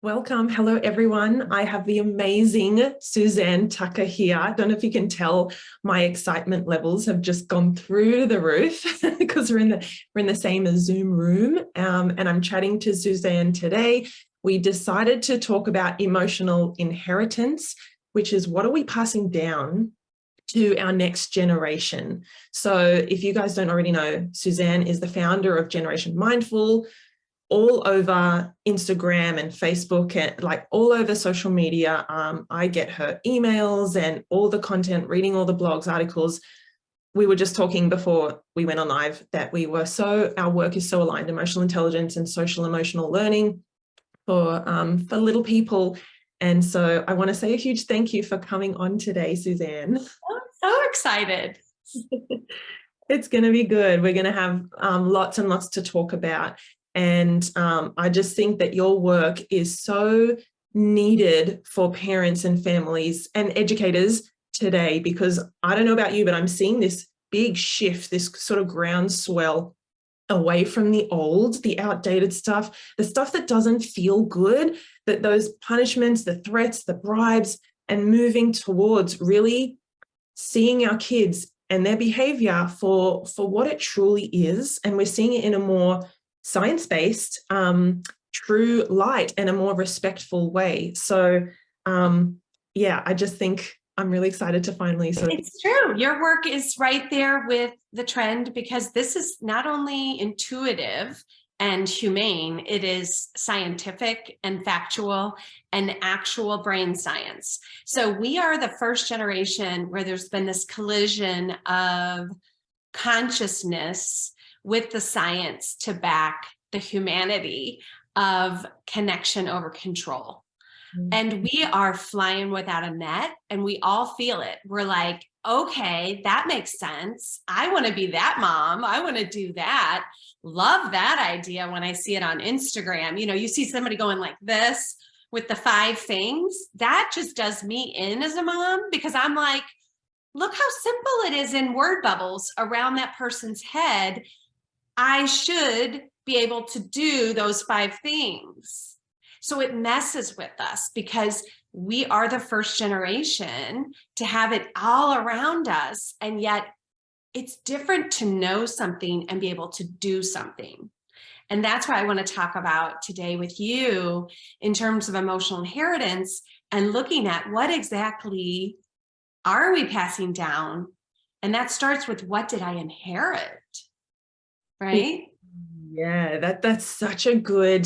Welcome. Hello, everyone. I have the amazing Suzanne Tucker here. I don't know if you can tell my excitement levels have just gone through the roof because we're in the same Zoom room. And I'm chatting to Suzanne today. We decided to talk about emotional inheritance, which is what are we passing down to our next generation. So if you guys don't already know, Suzanne is the founder of Generation Mindful, all over Instagram and Facebook and like all over social media. I get her emails and all the content, reading all the blogs, articles. We were just talking before we went on live that our work is so aligned, emotional intelligence and social emotional learning for little people. And so I want to say a huge thank you for coming on today, Suzanne. I'm so excited. It's going to be good. We're going to have lots and lots to talk about. And I just think that your work is so needed for parents and families and educators today, because I don't know about you, but I'm seeing this big shift, this sort of groundswell away from the old, the outdated stuff, the stuff that doesn't feel good, that those punishments, the threats, the bribes, and moving towards really seeing our kids and their behavior for what it truly is. And we're seeing it in a more science-based, true light and a more respectful way. So yeah, I just think I'm really excited to finally It's true. Your work is right there with the trend, because this is not only intuitive and humane, it is scientific and factual and actual brain science. So we are the first generation where there's been this collision of consciousness with the science to back the humanity of connection over control. And we are flying without a net, and we all feel it. We're like, okay, that makes sense. I want to be that mom. I want to do that. Love that idea when I see it on Instagram. You know, you see somebody going like this with the 5 things. That just does me in as a mom, because I'm like, look how simple it is in word bubbles around that person's head. I should be able to do those 5 things. So it messes with us, because we are the first generation to have it all around us. And yet it's different to know something and be able to do something. And that's what I want to talk about today with you in terms of emotional inheritance, and looking at what exactly are we passing down? And that starts with, what did I inherit? Right? Yeah, that's such a good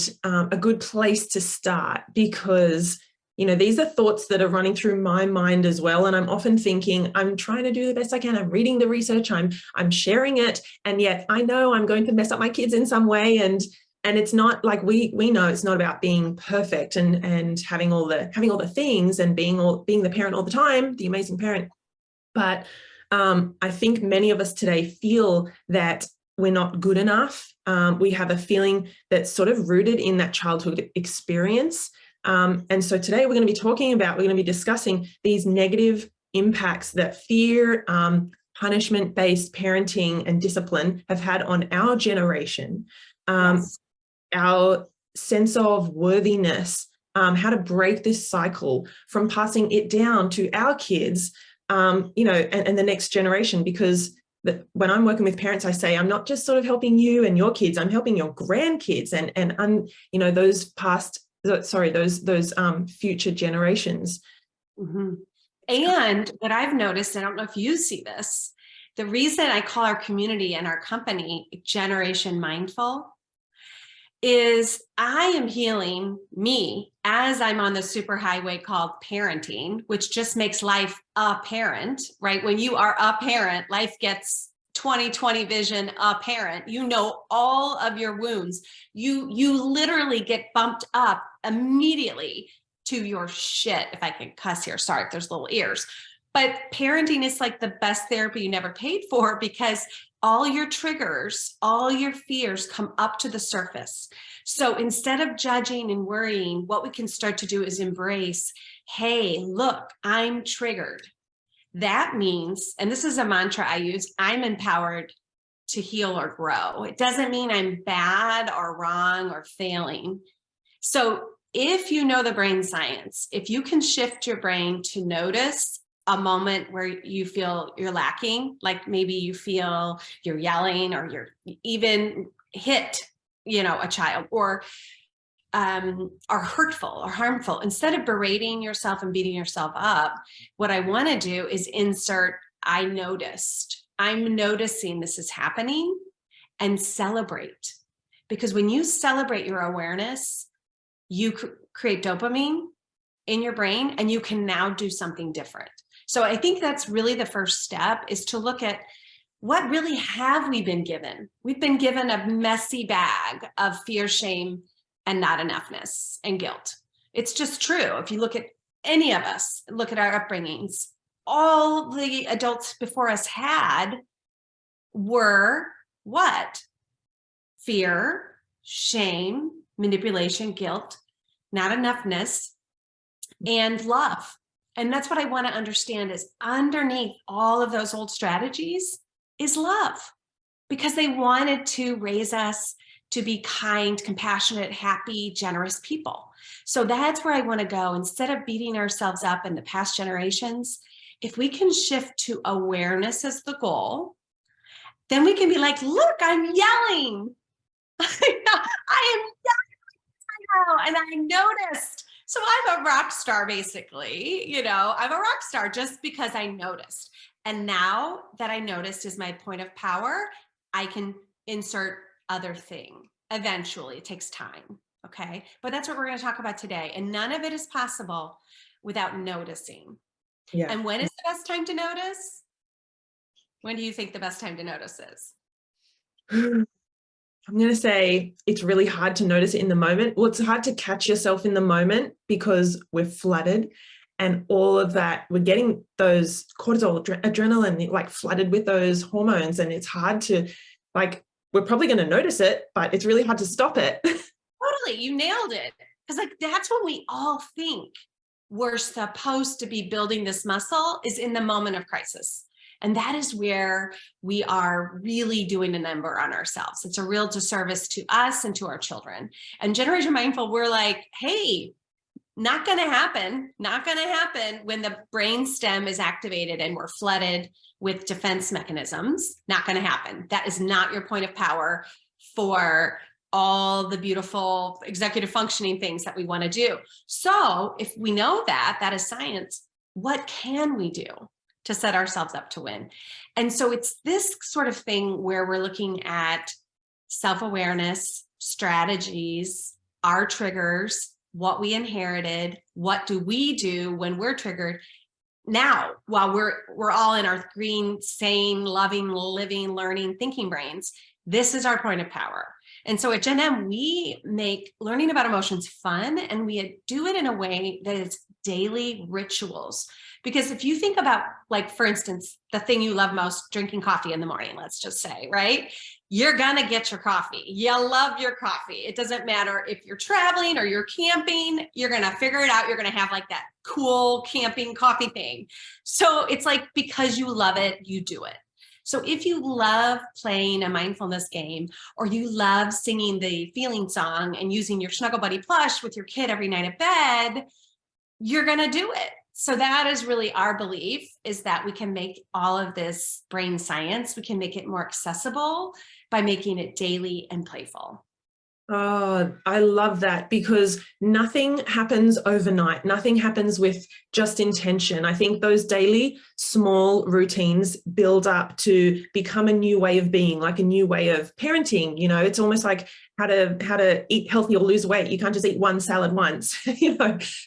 place to start, because you know, these are thoughts that are running through my mind as well. And I'm often thinking, I'm trying to do the best I can. I'm reading the research, I'm sharing it, and yet I know I'm going to mess up my kids in some way. And it's not like we know it's not about being perfect and having all the things and being the parent all the time, the amazing parent. But I think many of us today feel that we're not good enough. We have a feeling that's sort of rooted in that childhood experience. And so today we're going to be discussing these negative impacts that fear, punishment-based parenting and discipline have had on our generation, Yes. our sense of worthiness, how to break this cycle from passing it down to our kids, you know, and the next generation. Because when I'm working with parents, I say, I'm not just sort of helping you and your kids, I'm helping your grandkids and you know, those future generations. Mm-hmm. And what I've noticed, I don't know if you see this, the reason I call our community and our company Generation Mindful is I am healing me as I'm on the superhighway called parenting, which just makes life apparent, right? When you are a parent, life gets 20/20 vision apparent. You know all of your wounds. You literally get bumped up immediately to your shit, if I can cuss here. Sorry if there's little ears. But parenting is like the best therapy you never paid for, because all your triggers, all your fears come up to the surface. So instead of judging and worrying, what we can start to do is embrace, hey, look, I'm triggered. That means, and this is a mantra I use, I'm empowered to heal or grow. It doesn't mean I'm bad or wrong or failing. So if you know the brain science, if you can shift your brain to notice a moment where you feel you're lacking, like maybe you feel you're yelling or you're even hit, a child, or are hurtful or harmful, instead of berating yourself and beating yourself up, what I want to do is insert, I noticed. I'm noticing this is happening, and celebrate. Because when you celebrate your awareness, you create dopamine in your brain, and you can now do something different. So I think that's really the first step, is to look at what really have we been given. We've been given a messy bag of fear, shame, and not enoughness and guilt. It's just true. If you look at any of us, look at our upbringings, all the adults before us had were what? Fear, shame, manipulation, guilt, not enoughness, and love. And that's what I want to understand, is underneath all of those old strategies is love, because they wanted to raise us to be kind, compassionate, happy, generous people. So that's where I want to go. Instead of beating ourselves up in the past generations, if we can shift to awareness as the goal, then we can be like, look, I'm yelling. I am yelling and I noticed. So I'm a rock star, basically. I'm a rock star just because I noticed. And now that I noticed is my point of power, I can insert other thing. Eventually, it takes time. Okay. But that's what we're going to talk about today. And none of it is possible without noticing. Yeah. And when is the best time to notice? When do you think the best time to notice is? I'm going to say it's really hard to notice it in the moment. Well, it's hard to catch yourself in the moment because we're flooded, and all of that, we're getting those cortisol, adrenaline, like flooded with those hormones. And it's hard to, we're probably going to notice it, but it's really hard to stop it. Totally. You nailed it. Because that's when we all think we're supposed to be building this muscle, is in the moment of crisis. And that is where we are really doing a number on ourselves. It's a real disservice to us and to our children. And Generation Mindful, we're like, hey, not going to happen. Not going to happen when the brain stem is activated and we're flooded with defense mechanisms. Not going to happen. That is not your point of power for all the beautiful executive functioning things that we want to do. So if we know that, that is science, what can we do to set ourselves up to win? And so it's this sort of thing where we're looking at self-awareness, strategies, our triggers, what we inherited, what do we do when we're triggered now, while we're all in our green, sane, loving, living, learning, thinking brains. This is our point of power. And so at GENM, we make learning about emotions fun, and we do it in a way that is daily rituals. Because if you think about, like, for instance, the thing you love most, drinking coffee in the morning, let's just say, right? You're going to get your coffee. You love your coffee. It doesn't matter if you're traveling or you're camping, you're going to figure it out. You're going to have like that cool camping coffee thing. So it's like, because you love it, you do it. So if you love playing a mindfulness game, or you love singing the feeling song and using your Snuggle Buddy plush with your kid every night at bed, you're going to do it. So that is really our belief, is that we can make all of this brain science, we can make it more accessible by making it daily and playful. Oh, I love that, because nothing happens overnight. Nothing happens with just intention. I think those daily small routines build up to become a new way of being, like a new way of parenting. It's almost like how to eat healthy or lose weight. You can't just eat one salad once,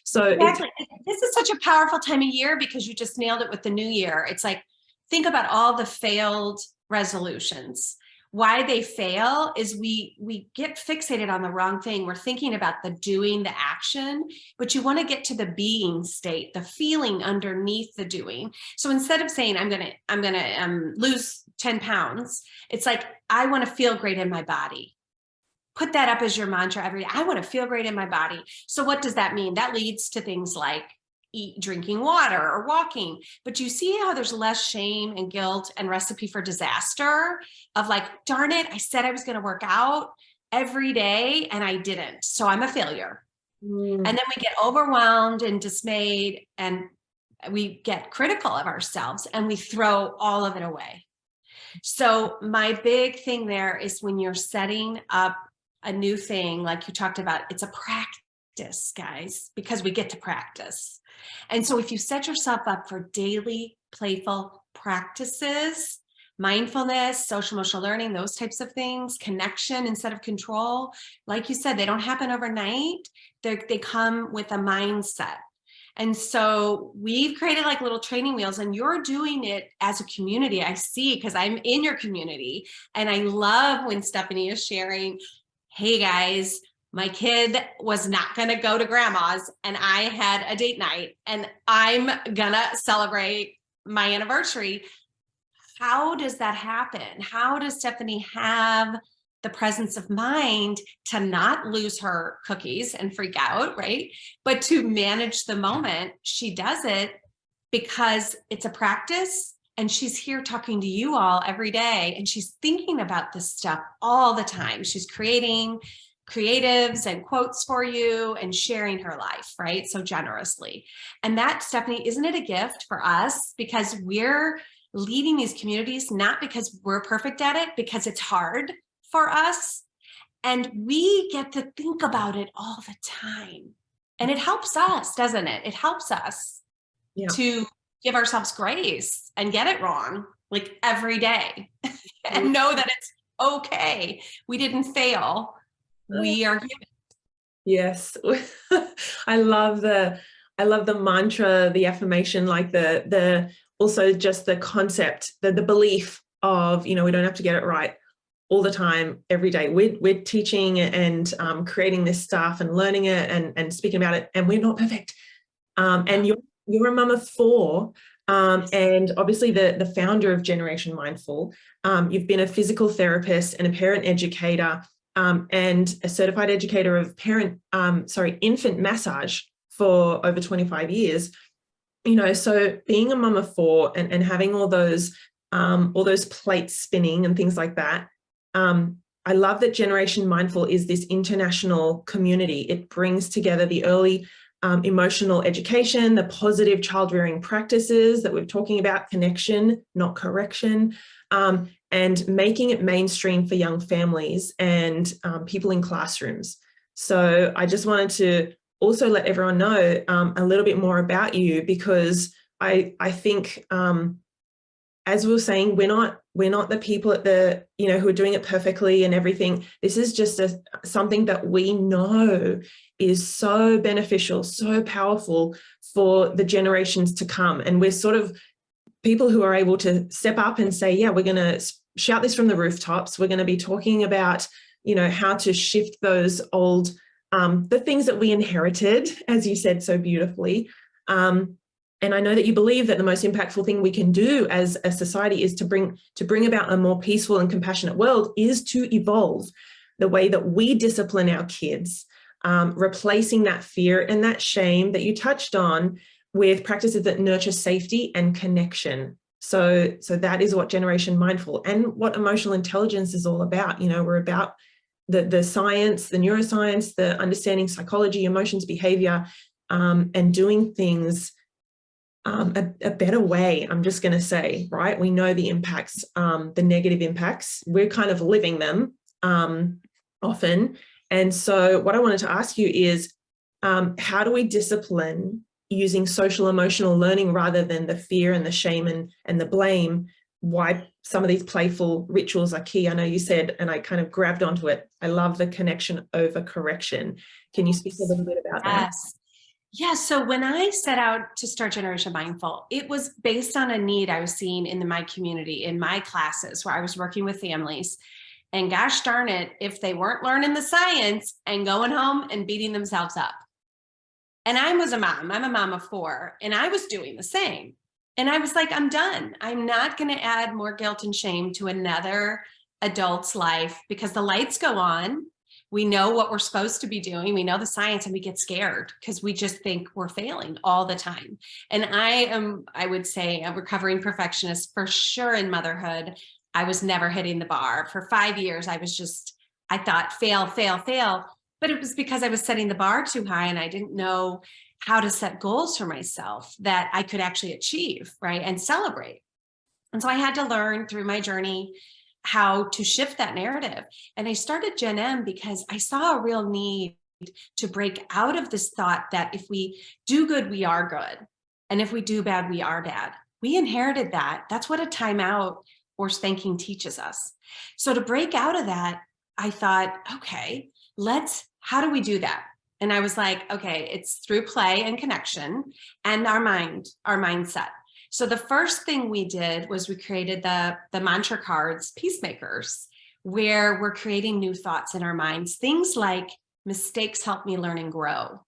So exactly. This is such a powerful time of year, because you just nailed it with the new year. It's like, think about all the failed resolutions. Why they fail is we get fixated on the wrong thing. We're thinking about the doing, the action, but you want to get to the being state, the feeling underneath the doing. So instead of saying, I'm gonna lose 10 pounds, it's like, I want to feel great in my body. Put that up as your mantra every day. I want to feel great in my body. So what does that mean? That leads to things like drinking water or walking. But you see how there's less shame and guilt and recipe for disaster of like, darn it, I said I was going to work out every day and I didn't. So I'm a failure. Mm. And then we get overwhelmed and dismayed, and we get critical of ourselves, and we throw all of it away. So my big thing there is when you're setting up a new thing, like you talked about, it's a practice, guys, because we get to practice. And so if you set yourself up for daily playful practices, mindfulness, social emotional learning, those types of things, connection instead of control, like you said, they don't happen overnight. They come with a mindset. And so we've created like little training wheels, and you're doing it as a community. I see, because I'm in your community, and I love when Stephanie is sharing, hey guys, my kid was not going to go to grandma's and I had a date night and I'm going to celebrate my anniversary. How does that happen? How does Stephanie have the presence of mind to not lose her cookies and freak out, right? But to manage the moment. She does it because it's a practice, and she's here talking to you all every day, and she's thinking about this stuff all the time. She's creating creatives and quotes for you and sharing her life, right? So generously. And that, Stephanie, isn't it a gift for us? Because we're leading these communities, not because we're perfect at it, because it's hard for us. And we get to think about it all the time. And it helps us, doesn't it? It helps us to give ourselves grace and get it wrong, like every day, and know that it's okay. We didn't fail. We are human. Yes. I love the mantra, the affirmation, like the also just the concept, the belief of, we don't have to get it right all the time, every day. We're teaching and creating this stuff and learning it and speaking about it, and we're not perfect. And you're a mum of 4, and obviously the founder of Generation Mindful. You've been a physical therapist and a parent educator, and a certified educator of infant massage for over 25 years. So being a mum of 4 and having all those plates spinning and things like that. I love that Generation Mindful is this international community. It brings together the early emotional education, the positive child rearing practices that we're talking about, connection, not correction, and making it mainstream for young families and people in classrooms. So I just wanted to also let everyone know a little bit more about you, because I think, as we were saying, we're not the people at the, who are doing it perfectly and everything. This is just something that we know is so beneficial, so powerful for the generations to come. And we're sort of people who are able to step up and say, yeah, we're going to shout this from the rooftops. We're going to be talking about, how to shift those old, the things that we inherited, as you said so beautifully. And I know that you believe that the most impactful thing we can do as a society is to bring about a more peaceful and compassionate world, is to evolve the way that we discipline our kids, replacing that fear and that shame that you touched on with practices that nurture safety and connection. So that is what Generation Mindful and what emotional intelligence is all about. We're about the science, the neuroscience, the understanding psychology, emotions, behavior, and doing things a better way. I'm just going to say, right? We know the impacts, the negative impacts. We're kind of living them often. And so what I wanted to ask you is, how do we discipline using social emotional learning rather than the fear and the shame and the blame? Why some of these playful rituals are key. I know you said, and I kind of grabbed onto it, I love the connection over correction. Can you speak a little bit about that? Yeah, so when I set out to start Generation Mindful, it was based on a need I was seeing in my community, in my classes where I was working with families. And gosh darn it, if they weren't learning the science and going home and beating themselves up. And I was a mom, I'm a mom of 4, and I was doing the same. And I was like, I'm done. I'm not going to add more guilt and shame to another adult's life, because the lights go on. We know what we're supposed to be doing. We know the science, and we get scared because we just think we're failing all the time. And I would say, a recovering perfectionist for sure in motherhood. I was never hitting the bar. For 5 years, I thought fail, fail, fail. But it was because I was setting the bar too high and I didn't know how to set goals for myself that I could actually achieve, right? And celebrate. And so I had to learn through my journey how to shift that narrative. And I started GENM because I saw a real need to break out of this thought that if we do good, we are good. And if we do bad, we are bad. We inherited that. That's what a timeout or spanking teaches us. So to break out of that, I thought, okay, how do we do that? And I was like, okay, it's through play and connection and our mindset. So the first thing we did was we created the mantra cards, peacemakers, where we're creating new thoughts in our minds. Things like mistakes help me learn and grow.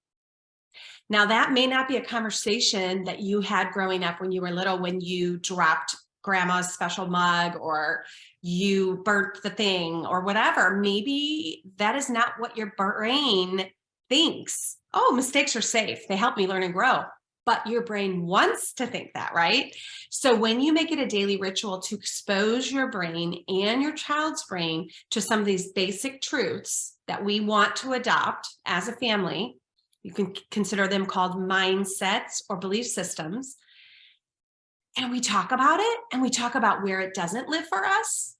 Now that may not be a conversation that you had growing up when you were little, when you dropped grandma's special mug or you burnt the thing or whatever. Maybe that is not what your brain thinks. Oh, mistakes are safe. They help me learn and grow. But your brain wants to think that, right? So when you make it a daily ritual to expose your brain and your child's brain to some of these basic truths that we want to adopt as a family, you can consider them called mindsets or belief systems. And we talk about it and we talk about where it doesn't live for us,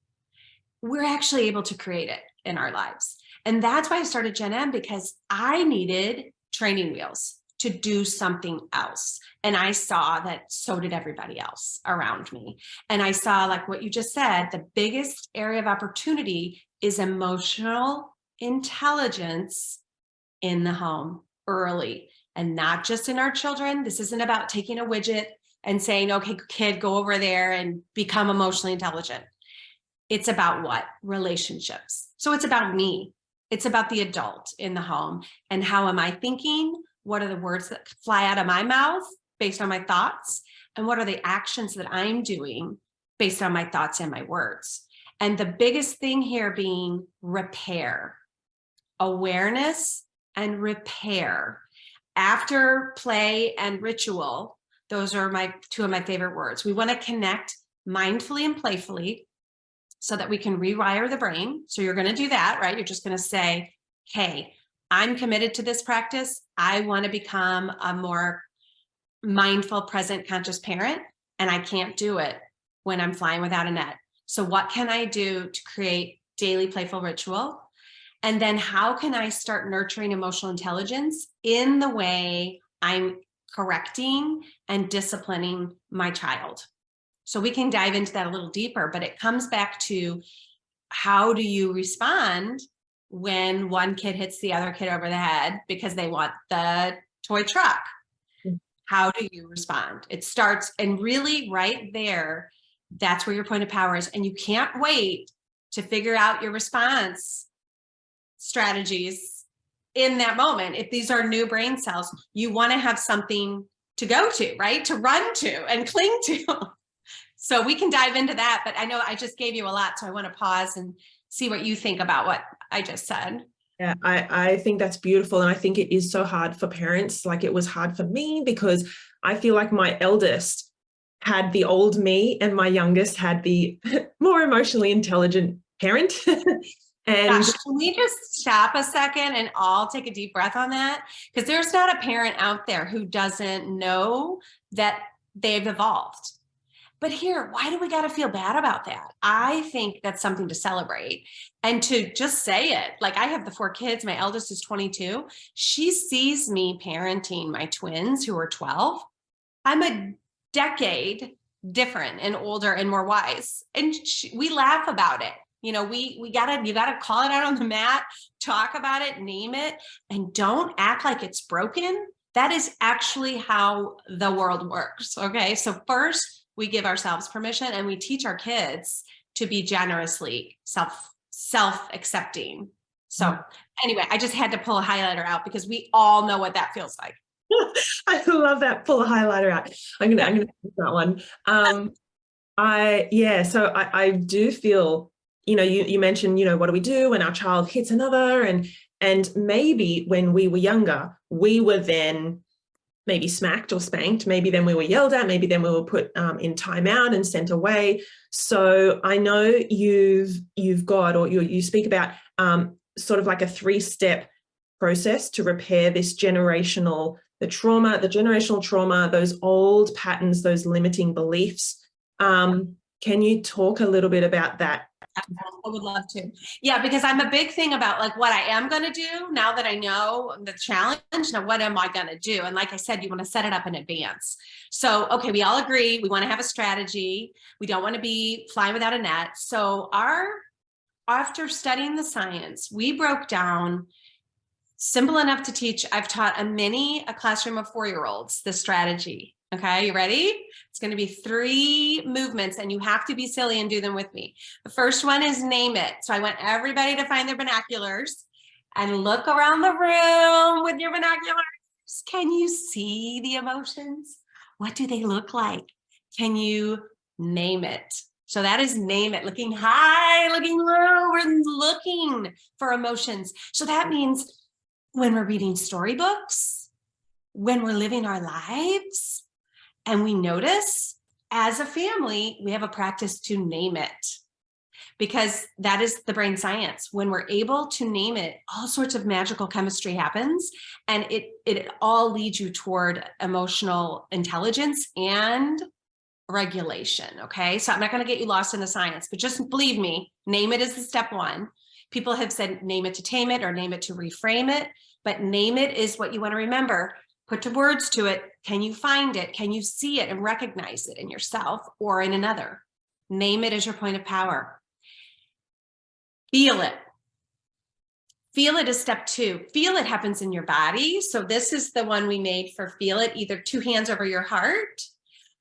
we're actually able to create it in our lives. And that's why I started GENM, because I needed training wheels to do something else. And I saw that so did everybody else around me. And I saw, like what you just said, the biggest area of opportunity is emotional intelligence in the home early, and not just in our children. This isn't about taking a widget and saying, okay, kid, go over there and become emotionally intelligent. It's about what? Relationships. So it's about me. It's about the adult in the home. And how am I thinking? What are the words that fly out of my mouth based on my thoughts? And what are the actions that I'm doing based on my thoughts and my words? And the biggest thing here being repair, awareness and repair. After play and ritual, those are two of my favorite words. We want to connect mindfully and playfully so that we can rewire the brain. So you're going to do that, right? You're just going to say, hey, I'm committed to this practice. I want to become a more mindful, present, conscious parent, and I can't do it when I'm flying without a net. So what can I do to create daily playful ritual? And then how can I start nurturing emotional intelligence in the way I'm correcting and disciplining my child? So we can dive into that a little deeper, but it comes back to, how do you respond when one kid hits the other kid over the head because they want the toy truck? How do you respond? It starts, and really right there, that's where your point of power is. And you can't wait to figure out your response strategies in that moment. If these are new brain cells, you want to have something to go to, right? To run to and cling to. So we can dive into that, but I know I just gave you a lot, so I want to pause and see what you think about what I just said. Yeah, I think that's beautiful. And I think it is so hard for parents. Like it was hard for me because I feel like my eldest had the old me and my youngest had the more emotionally intelligent parent. And gosh, can we just stop a second and all take a deep breath on that? Because there's not a parent out there who doesn't know that they've evolved. But here, why do we got to feel bad about that? I think that's something to celebrate and to just say it. Like, I have the 4 kids. My eldest is 22. She sees me parenting my twins who are 12. I'm a decade different and older and more wise. And we laugh about it. You know, you gotta call it out on the mat, talk about it, name it, and don't act like it's broken. That is actually how the world works. Okay. So first, we give ourselves permission and we teach our kids to be generously self-accepting. So anyway, I just had to pull a highlighter out because we all know what that feels like. I love that. Pull a highlighter out. I'm gonna use that one. So I do feel, you mentioned, what do we do when our child hits another, and maybe when we were younger, we were then maybe smacked or spanked. Maybe then we were yelled at. Maybe then we were put in timeout and sent away. So I know you've got, or you speak about sort of like a 3-step process to repair this generational trauma, those old patterns, those limiting beliefs. Can you talk a little bit about that? I would love to. Yeah, because I'm a big thing about like what I am going to do now that I know the challenge. Now, what am I going to do? And like I said, you want to set it up in advance. So, okay, we all agree we want to have a strategy. We don't want to be flying without a net. So after studying the science, we broke down simple enough to teach. I've taught a classroom of 4-year-olds this strategy. Okay, you ready? It's going to be 3 movements and you have to be silly and do them with me. The first one is name it. So I want everybody to find their binoculars and look around the room with your binoculars. Can you see the emotions? What do they look like? Can you name it? So that is name it, looking high, looking low. We're looking for emotions. So that means when we're reading storybooks, when we're living our lives, and we notice as a family, we have a practice to name it, because that is the brain science. When we're able to name it, all sorts of magical chemistry happens, and it all leads you toward emotional intelligence and regulation. Okay, so I'm not going to get you lost in the science, but just believe me, name it is the step 1. People have said name it to tame it or name it to reframe it, but name it is what you want to remember. Put the words to it. Can you find it? Can you see it and recognize it in yourself or in another? Name it as your point of power. Feel it. Feel it is step 2. Feel it happens in your body. So this is the one we made for feel it, either 2 hands over your heart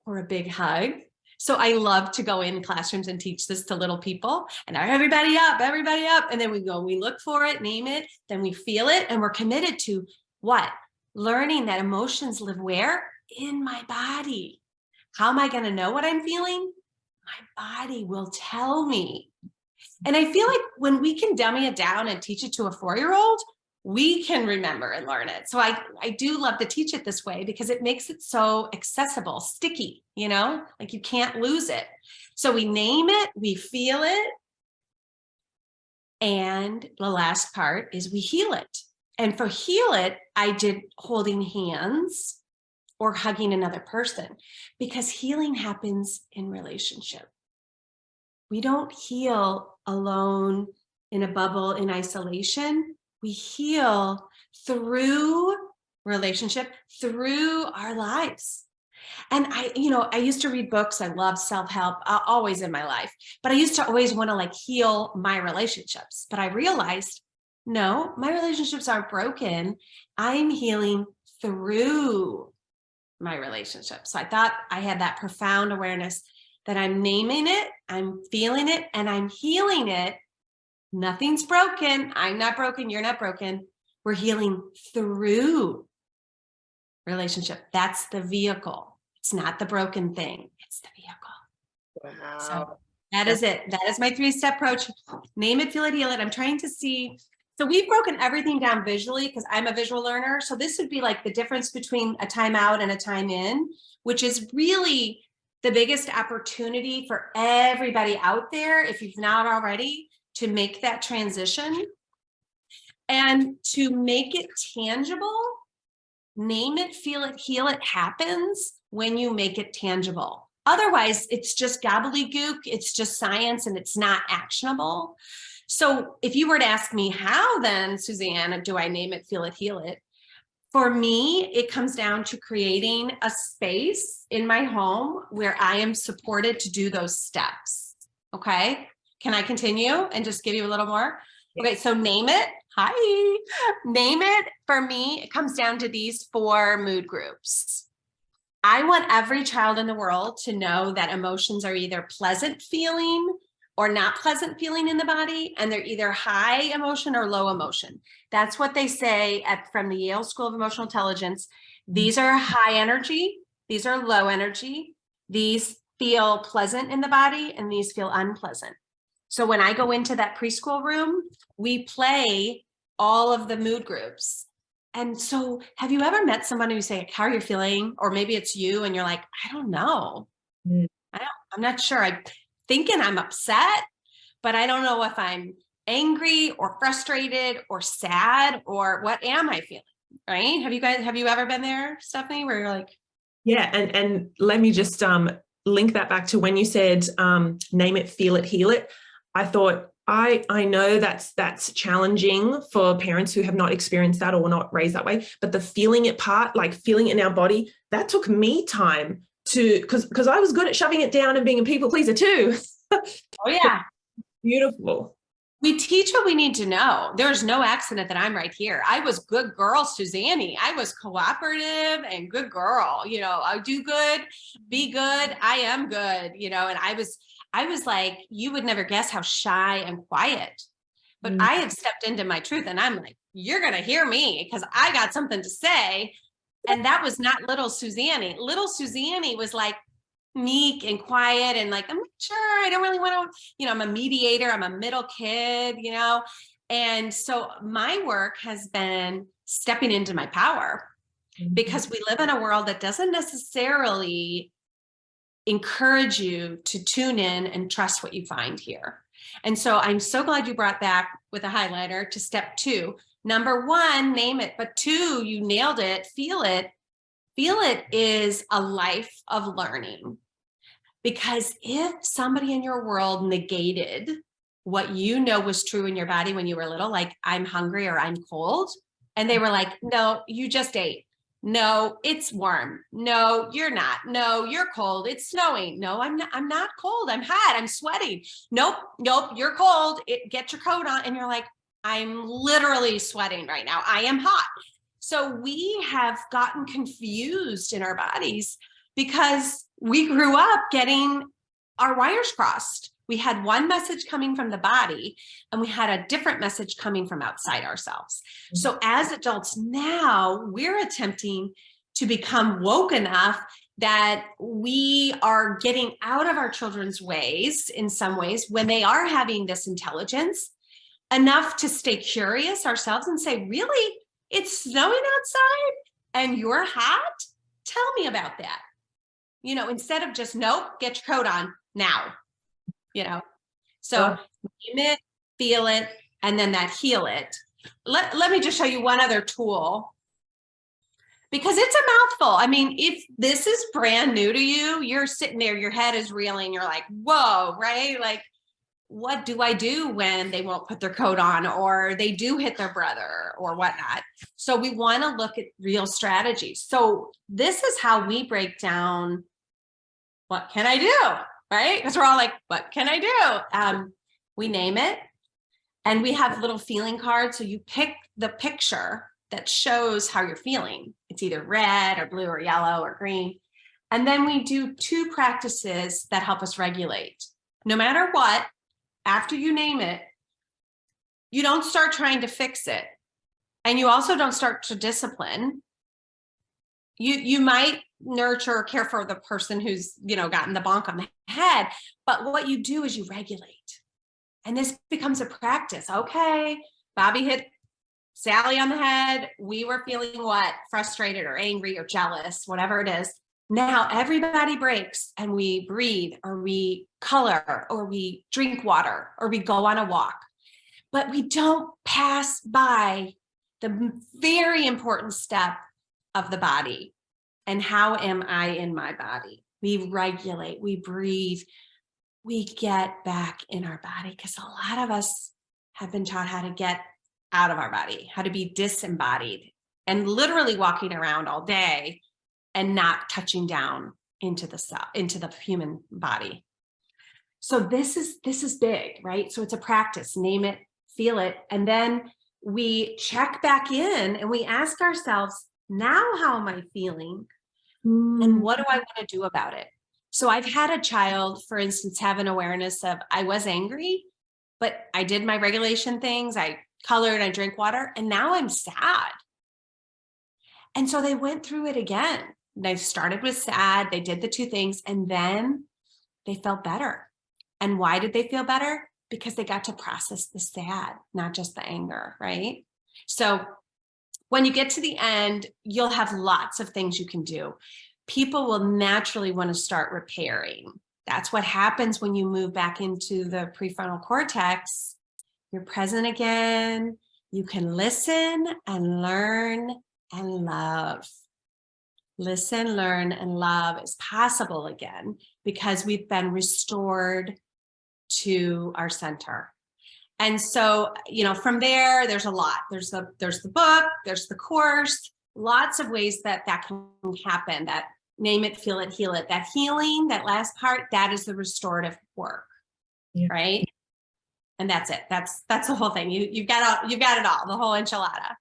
or a big hug. So I love to go in classrooms and teach this to little people, and everybody up. And then we look for it, name it, then we feel it. And we're committed to what? Learning that emotions live where? In my body. How am I going to know what I'm feeling? My body will tell me. And I feel like when we can dummy it down and teach it to a 4-year-old, we can remember and learn it. So I do love to teach it this way because it makes it so accessible, sticky, like you can't lose it. So we name it, we feel it. And the last part is we heal it. And for heal it, I did holding hands or hugging another person, because healing happens in relationship. We don't heal alone in a bubble in isolation. We heal through relationship, through our lives. And I used to read books. I love self-help, always in my life, but I used to always want to heal my relationships. But I realized, no, my relationships aren't broken. I'm healing through my relationship. So I thought I had that profound awareness that I'm naming it, I'm feeling it, and I'm healing it. Nothing's broken. I'm not broken. You're not broken. We're healing through relationship. That's the vehicle. It's not the broken thing. It's the vehicle. Wow. So that is it. That is my 3-step approach. Name it, feel it, heal it. I'm trying to see. So we've broken everything down visually because I'm a visual learner. So this would be like the difference between a time out and a time in, which is really the biggest opportunity for everybody out there, if you've not already, to make that transition and to make it tangible. Name it, feel it, heal it happens when you make it tangible. Otherwise, it's just gobbledygook, it's just science, and it's not actionable. So if you were to ask me how then, Suzanne, do I name it, feel it, heal it? For me, it comes down to creating a space in my home where I am supported to do those steps. Okay. Can I continue and just give you a little more? Okay. So name it. Hi. Name it. For me, it comes down to these 4 mood groups. I want every child in the world to know that emotions are either pleasant feeling or not pleasant feeling in the body, and they're either high emotion or low emotion. That's what they say from the Yale School of Emotional Intelligence. These are high energy, these are low energy, these feel pleasant in the body, and these feel unpleasant. So when I go into that preschool room, we play all of the mood groups. And so have you ever met someone who say, how are you feeling? Or maybe it's you and you're like, I don't know. I'm not sure. I'm thinking I'm upset, but I don't know if I'm angry or frustrated or sad, or what am I feeling? Right? Have you ever been there, Stephanie, where you're like, yeah, and let me just link that back to when you said name it, feel it, heal it. I thought I know that's challenging for parents who have not experienced that or were not raised that way, but the feeling it part, like feeling it in our body, that took me time to, because I was good at shoving it down and being a people pleaser too. oh yeah. Beautiful. We teach what we need to know. There's no accident that I'm right here. I was good girl, Suzanne. I was cooperative and good girl. You know, I do good, be good. I am good, you know, and I was like, you would never guess how shy and quiet, but I have stepped into my truth and I'm like, you're going to hear me because I got something to say. And that was not little Suzanne. Little Suzanne was like, meek and quiet and like, I'm not sure, I don't really want to, you know, I'm a mediator, I'm a middle kid, you know. And so my work has been stepping into my power, because we live in a world that doesn't necessarily encourage you to tune in and trust what you find here. And so I'm so glad you brought back with a highlighter to step 2. Number 1, name it, but 2, you nailed it, feel it. Feel it is a life of learning, because if somebody in your world negated what you know was true in your body when you were little, like I'm hungry or I'm cold, and they were like, no, you just ate. No, it's warm. No, you're not. No, you're cold. It's snowing. No, I'm not cold. I'm hot. I'm sweating. Nope, you're cold. Get your coat on. And you're like, I'm literally sweating right now. I am hot. So we have gotten confused in our bodies because we grew up getting our wires crossed. We had one message coming from the body and we had a different message coming from outside ourselves. So as adults now, we're attempting to become woke enough that we are getting out of our children's ways in some ways when they are having this intelligence enough to stay curious ourselves and say, really? It's snowing outside and you're hot? Tell me about that. You know, instead of just, nope, get your coat on now, you know. So name it, feel it, and then that heal it. Let me just show you one other tool, because it's a mouthful. I mean, if this is brand new to you, you're sitting there, your head is reeling, you're like, whoa, right? Like, what do I do when they won't put their coat on or they do hit their brother or whatnot? So we want to look at real strategies. So this is how we break down, what can I do? Right? Because we're all like, what can I do? We name it and we have little feeling cards. So you pick the picture that shows how you're feeling. It's either red or blue or yellow or green. And then we do 2 practices that help us regulate. No matter what, after you name it, you don't start trying to fix it. And you also don't start to discipline. You might nurture or care for the person who's, you know, gotten the bonk on the head, but what you do is you regulate. And this becomes a practice. Okay, Bobby hit Sally on the head. We were feeling what? Frustrated or angry or jealous, whatever it is. Now everybody breaks and we breathe or we color or we drink water or we go on a walk, but we don't pass by the very important step of the body. And how am I in my body? We regulate, we breathe, we get back in our body, because a lot of us have been taught how to get out of our body, how to be disembodied and literally walking around all day and not touching down into the human body. So this is big, right? So it's a practice, name it, feel it. And then we check back in and we ask ourselves, now how am I feeling? And what do I want to do about it? So I've had a child, for instance, have an awareness of, I was angry, but I did my regulation things. I colored, I drank water, and now I'm sad. And so they went through it again. They started with sad, they did the 2 things, and then they felt better. And why did they feel better? Because they got to process the sad, not just the anger, right? So when you get to the end, you'll have lots of things you can do. People will naturally want to start repairing. That's what happens when you move back into the prefrontal cortex. You're present again. You can listen and learn and love. Listen, learn, and love is possible again because we've been restored to our center. And so, you know, from there, there's a lot. There's the book, there's the course, lots of ways that can happen. That name it, feel it, heal it. That healing, that last part, that is the restorative work, right? And that's it. That's the whole thing. You've got it all, the whole enchilada.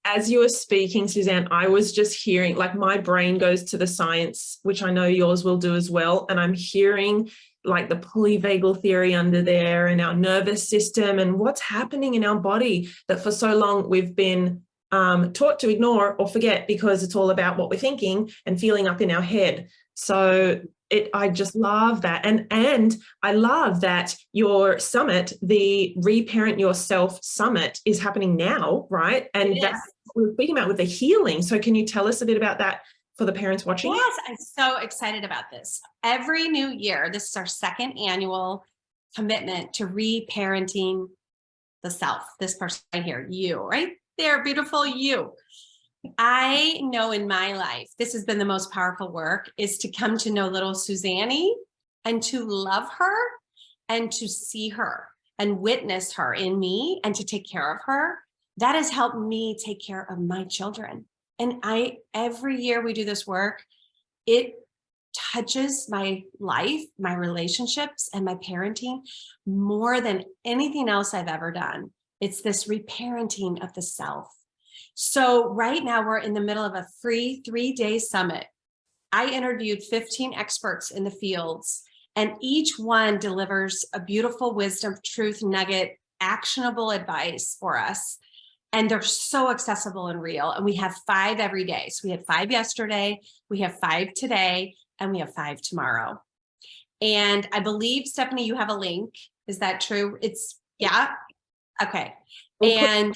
As you were speaking, Suzanne, I was just hearing, like, my brain goes to the science, which I know yours will do as well. And I'm hearing like the polyvagal theory under there and our nervous system and what's happening in our body that for so long we've been taught to ignore or forget because it's all about what we're thinking and feeling up in our head. So I just love that. And I love that your summit, the Reparent Yourself Summit, is happening now, right? And that's what we're speaking about with the healing. So can you tell us a bit about that for the parents watching? Yes, I'm so excited about this. Every new year, this is our second annual commitment to reparenting the self. This person right here, you, right there, beautiful you. I know in my life, this has been the most powerful work, is to come to know little Suzanne and to love her and to see her and witness her in me and to take care of her. That has helped me take care of my children. And every year we do this work, it touches my life, my relationships, and my parenting more than anything else I've ever done. It's this reparenting of the self. So right now we're in the middle of a free 3-day summit. I interviewed 15 experts in the fields, and each one delivers a beautiful wisdom, truth nugget, actionable advice for us. And they're so accessible and real. And we have 5 every day. So we had 5 yesterday, we have 5 today, and we have 5 tomorrow. And I believe, Stephanie, you have a link. Is that true? Yeah. Okay. And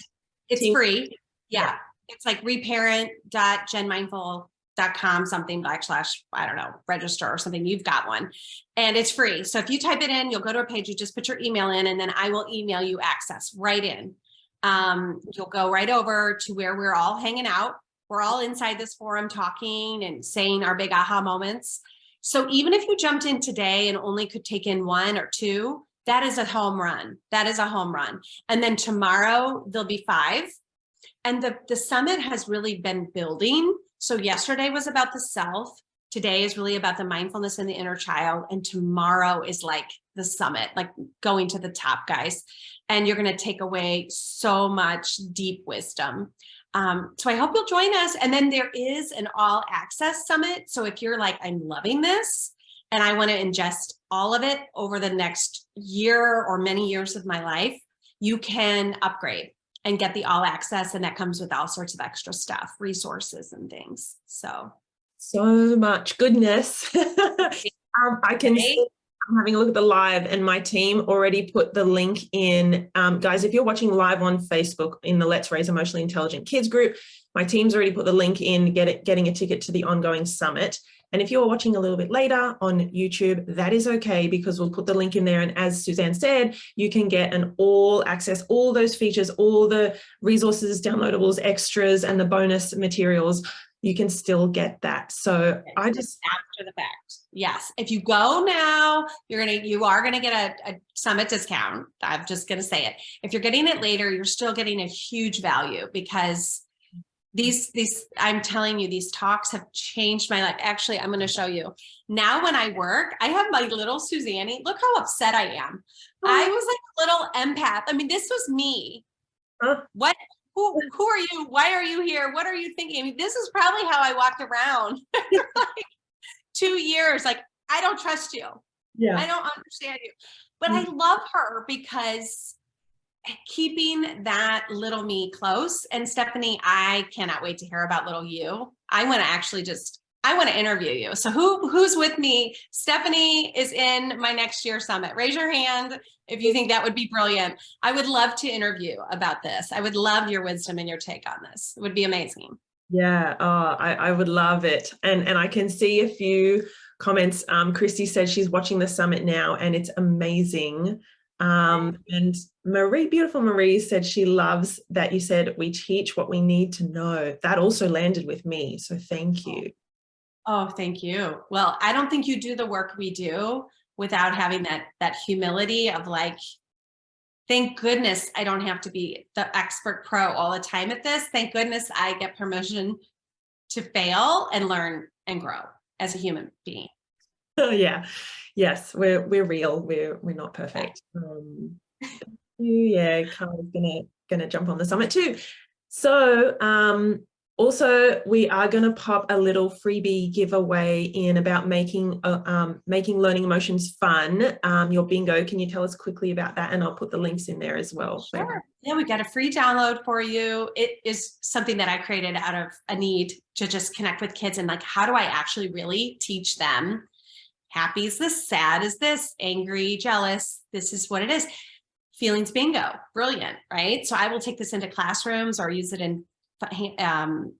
it's free. Yeah. It's like reparent.genmindful.com, something / I don't know, register or something. You've got one and it's free. So if you type it in, you'll go to a page, you just put your email in, and then I will email you access right in. You'll go right over to where we're all hanging out. We're all inside this forum talking and saying our big aha moments. So even if you jumped in today and only could take in 1 or 2, that is a home run. That is a home run. And then tomorrow there'll be 5. And the summit has really been building. So yesterday was about the self. Today is really about the mindfulness in the inner child. And tomorrow is like the summit, like going to the top, guys. And you're going to take away so much deep wisdom. So I hope you'll join us. And then there is an all access summit. So if you're like, I'm loving this and I want to ingest all of it over the next year or many years of my life, you can upgrade and get the all access. And that comes with all sorts of extra stuff, resources and things. So much goodness. I can see, I'm having a look at the live, and my team already put the link in. Guys, if you're watching live on Facebook in the Let's Raise Emotionally Intelligent Kids group, my team's already put the link in, getting a ticket to the ongoing summit. And if you're watching a little bit later on YouTube, that is okay, because we'll put the link in there. And as Suzanne said, you can get an all access, all those features, all the resources, downloadables, extras, and the bonus materials. You can still get that. So I just after the fact. Yes. If you go now, you are gonna get a summit discount. I'm just gonna say it. If you're getting it later, you're still getting a huge value, because these I'm telling you, these talks have changed my life. Actually, I'm going to show you now. When I work, I have my little Suzanne. Look how upset I am. I was like a little empath. I mean, this was me. What? Who are you? Why are you here? What are you thinking? I mean, this is probably how I walked around like 2 years. Like, I don't trust you. Yeah. I don't understand you. But I love her because keeping that little me close. And Stephanie, I cannot wait to hear about little you. I want to interview you. So who's with me? Stephanie is in my next year summit. Raise your hand if you think that would be brilliant. I would love to interview about this. I would love your wisdom and your take on this. It would be amazing. Yeah, I would love it. And I can see a few comments. Christy said she's watching the summit now and it's amazing. And Marie, beautiful Marie, said she loves that you said we teach what we need to know. That also landed with me. So thank you. Oh, thank you. Well, I don't think you do the work we do without having that humility of like, thank goodness I don't have to be the expert pro all the time at this. Thank goodness I get permission to fail and learn and grow as a human being. Oh, yeah. Yes, we're real. We're not perfect. Yeah, Carla's gonna jump on the summit too. So also we are going to pop a little freebie giveaway in about making learning emotions fun. Your bingo, can you tell us quickly about that? And I'll put the links in there as well. Sure. Yeah, we've got a free download for you. It is something that I created out of a need to just connect with kids and like, how do I actually really teach them? Happy is this, sad is this, angry, jealous, this is what it is. Feelings bingo, brilliant, right? So I will take this into classrooms or use it in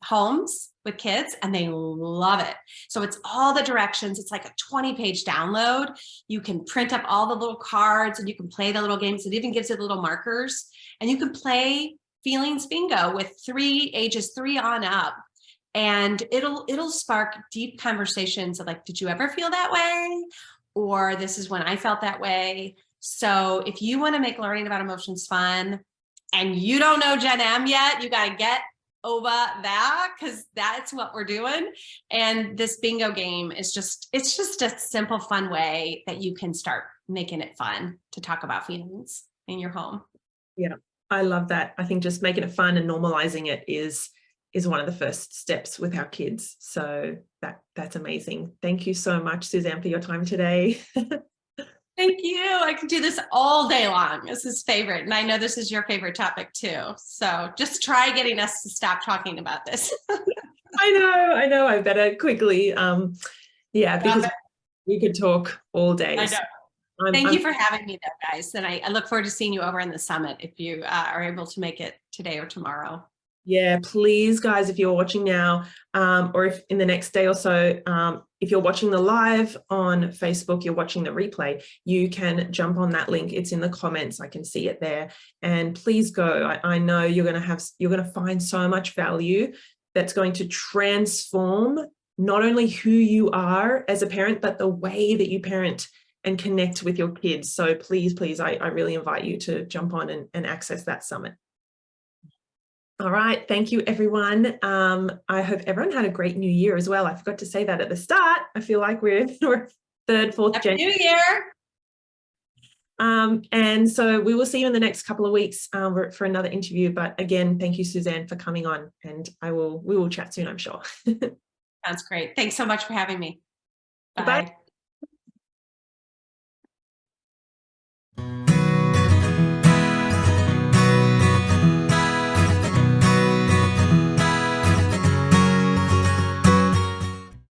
homes with kids and they love it. So it's all the directions. It's like a 20-page download. You can print up all the little cards and you can play the little games. It even gives you little markers and you can play feelings bingo with ages 3 on up. And it'll spark deep conversations of like, did you ever feel that way? Or this is when I felt that way. So if you want to make learning about emotions fun and you don't know GENM yet, you got to get over that because that's what we're doing. And this bingo game is it's just a simple, fun way that you can start making it fun to talk about feelings in your home. Yeah, I love that. I think just making it fun and normalizing it is one of the first steps with our kids. So that's amazing. Thank you so much, Suzanne, for your time today. Thank you. I can do this all day long. This is favorite. And I know this is your favorite topic too. So just try getting us to stop talking about this. I know. I better quickly. Yeah, because we could talk all day. I know. Thank you for having me though, guys. And I look forward to seeing you over in the summit if you are able to make it today or tomorrow. Yeah, please, guys, if you're watching now, or if in the next day or so, if you're watching the live on Facebook, you're watching the replay, you can jump on that link. It's in the comments. I can see it there. And please go. I know you're going to find so much value that's going to transform not only who you are as a parent, but the way that you parent and connect with your kids. So please, I really invite you to jump on and access that summit. All right. Thank you, everyone. I hope everyone had a great new year as well. I forgot to say that at the start. I feel like we're third, fourth Happy New Year. And so we will see you in the next couple of weeks for another interview. But again, thank you, Suzanne, for coming on. And we will chat soon, I'm sure. Sounds great. Thanks so much for having me. Bye. Bye.